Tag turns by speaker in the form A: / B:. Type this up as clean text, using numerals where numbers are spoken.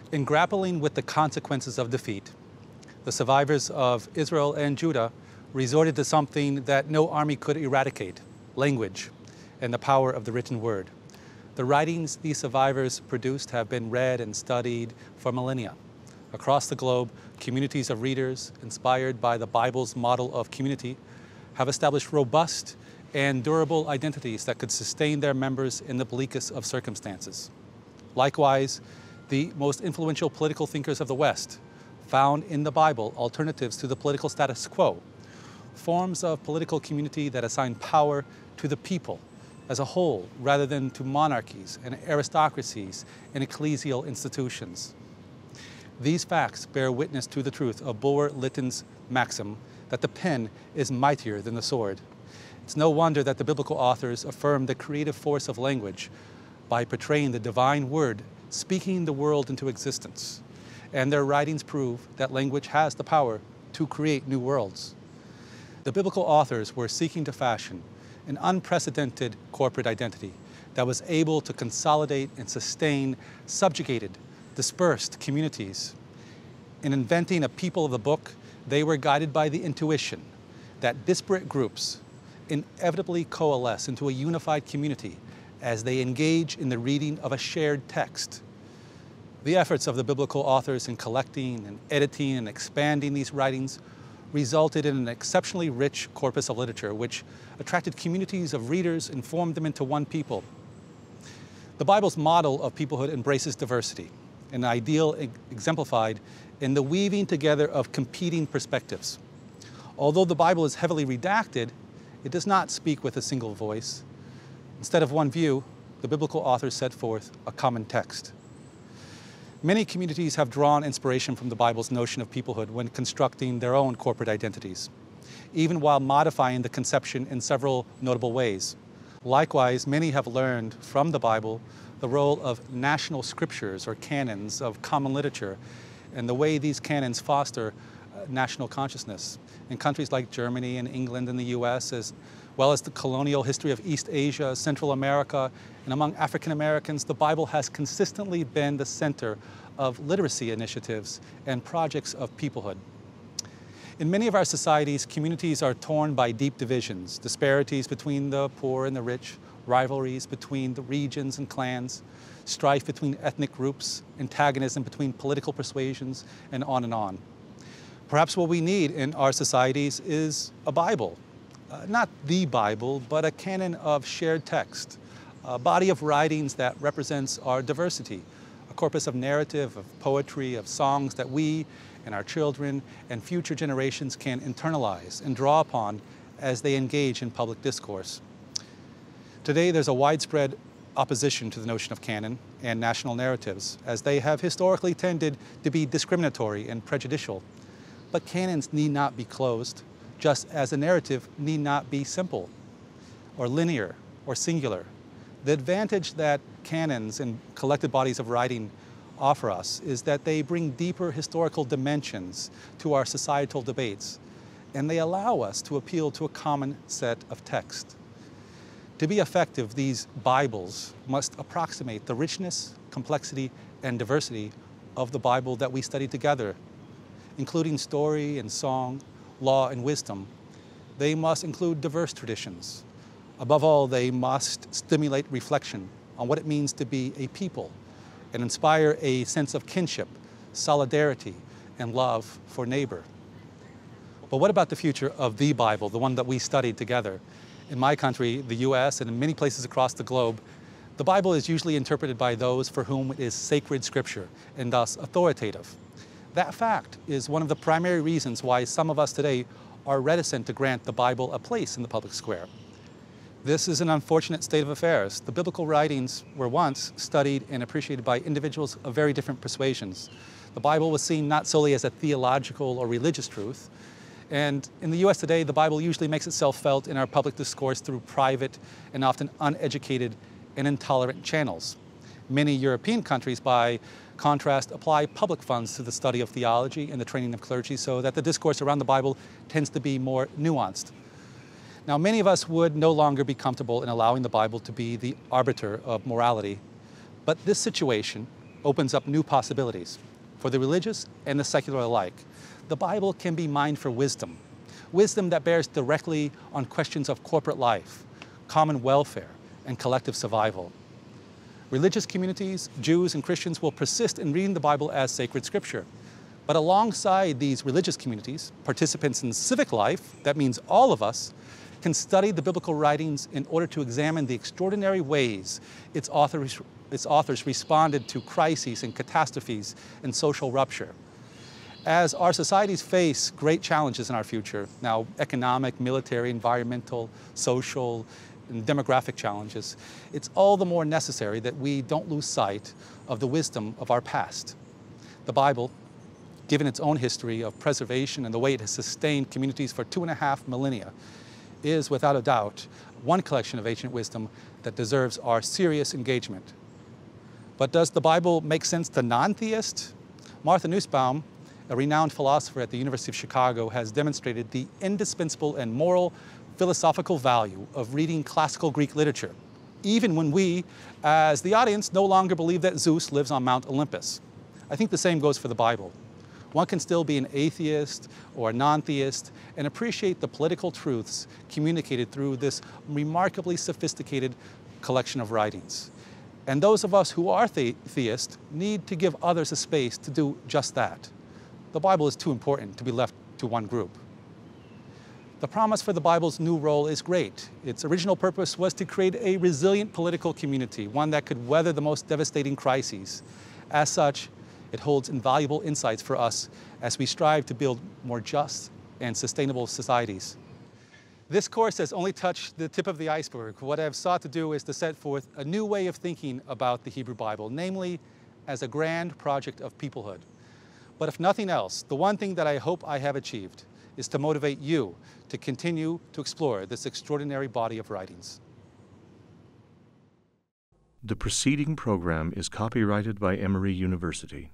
A: In grappling with the consequences of defeat, the survivors of Israel and Judah resorted to something that no army could eradicate: language and the power of the written word. The writings these survivors produced have been read and studied for millennia. Across the globe, communities of readers, inspired by the Bible's model of community, have established robust and durable identities that could sustain their members in the bleakest of circumstances. Likewise, the most influential political thinkers of the West found in the Bible alternatives to the political status quo, forms of political community that assign power to the people as a whole rather than to monarchies and aristocracies and ecclesial institutions. These facts bear witness to the truth of Bulwer Lytton's maxim that the pen is mightier than the sword. It's no wonder that the biblical authors affirm the creative force of language by portraying the divine word speaking the world into existence. And their writings prove that language has the power to create new worlds. The biblical authors were seeking to fashion an unprecedented corporate identity that was able to consolidate and sustain subjugated, dispersed communities. In inventing a people of the book, they were guided by the intuition that disparate groups inevitably coalesce into a unified community as they engage in the reading of a shared text. The efforts of the biblical authors in collecting and editing and expanding these writings resulted in an exceptionally rich corpus of literature which attracted communities of readers and formed them into one people. The Bible's model of peoplehood embraces diversity, an ideal exemplified in the weaving together of competing perspectives. Although the Bible is heavily redacted, it does not speak with a single voice. Instead of one view, the biblical authors set forth a common text. Many communities have drawn inspiration from the Bible's notion of peoplehood when constructing their own corporate identities, even while modifying the conception in several notable ways. Likewise, many have learned from the Bible the role of national scriptures or canons of common literature and the way these canons foster national consciousness. In countries like Germany and England and the US, as well as the colonial history of East Asia, Central America, and among African Americans, the Bible has consistently been the center of literacy initiatives and projects of peoplehood. In many of our societies, communities are torn by deep divisions, disparities between the poor and the rich, rivalries between the regions and clans, strife between ethnic groups, antagonism between political persuasions, and on and on. Perhaps what we need in our societies is a Bible. Not the Bible, but a canon of shared text, a body of writings that represents our diversity, a corpus of narrative, of poetry, of songs that we and our children and future generations can internalize and draw upon as they engage in public discourse. Today, there's a widespread opposition to the notion of canon and national narratives, as they have historically tended to be discriminatory and prejudicial. But canons need not be closed, just as a narrative need not be simple or linear or singular. The advantage that canons and collected bodies of writing offer us is that they bring deeper historical dimensions to our societal debates, and they allow us to appeal to a common set of text. To be effective, these Bibles must approximate the richness, complexity, and diversity of the Bible that we study together, including story and song, law and wisdom. They must include diverse traditions. Above all, they must stimulate reflection on what it means to be a people and inspire a sense of kinship, solidarity, and love for neighbor. But what about the future of the Bible, the one that we studied together? In my country, the US, and in many places across the globe, the Bible is usually interpreted by those for whom it is sacred scripture and thus authoritative. That fact is one of the primary reasons why some of us today are reticent to grant the Bible a place in the public square. This is an unfortunate state of affairs. The biblical writings were once studied and appreciated by individuals of very different persuasions. The Bible was seen not solely as a theological or religious truth, and in the US today, the Bible usually makes itself felt in our public discourse through private and often uneducated and intolerant channels. Many European countries, by contrast, apply public funds to the study of theology and the training of clergy so that the discourse around the Bible tends to be more nuanced. Now, many of us would no longer be comfortable in allowing the Bible to be the arbiter of morality, but this situation opens up new possibilities for the religious and the secular alike. The Bible can be mined for wisdom, wisdom that bears directly on questions of corporate life, common welfare, and collective survival. Religious communities, Jews and Christians, will persist in reading the Bible as sacred scripture. But alongside these religious communities, participants in civic life, that means all of us, can study the biblical writings in order to examine the extraordinary ways its authors responded to crises and catastrophes and social rupture. As our societies face great challenges in our future, now economic, military, environmental, social, and demographic challenges, it's all the more necessary that we don't lose sight of the wisdom of our past. The Bible, given its own history of preservation and the way it has sustained communities for 2.5 millennia, is without a doubt one collection of ancient wisdom that deserves our serious engagement. But does the Bible make sense to non-theists? Martha Nussbaum, a renowned philosopher at the University of Chicago, has demonstrated the indispensable and moral philosophical value of reading classical Greek literature, even when we, as the audience, no longer believe that Zeus lives on Mount Olympus. I think the same goes for the Bible. One can still be an atheist or a non-theist and appreciate the political truths communicated through this remarkably sophisticated collection of writings. And those of us who are theists need to give others a space to do just that. The Bible is too important to be left to one group. The promise for the Bible's new role is great. Its original purpose was to create a resilient political community, one that could weather the most devastating crises. As such, it holds invaluable insights for us as we strive to build more just and sustainable societies. This course has only touched the tip of the iceberg. What I've sought to do is to set forth a new way of thinking about the Hebrew Bible, namely as a grand project of peoplehood. But if nothing else, the one thing that I hope I have achieved is to motivate you to continue to explore this extraordinary body of writings.
B: The preceding program is copyrighted by Emory University.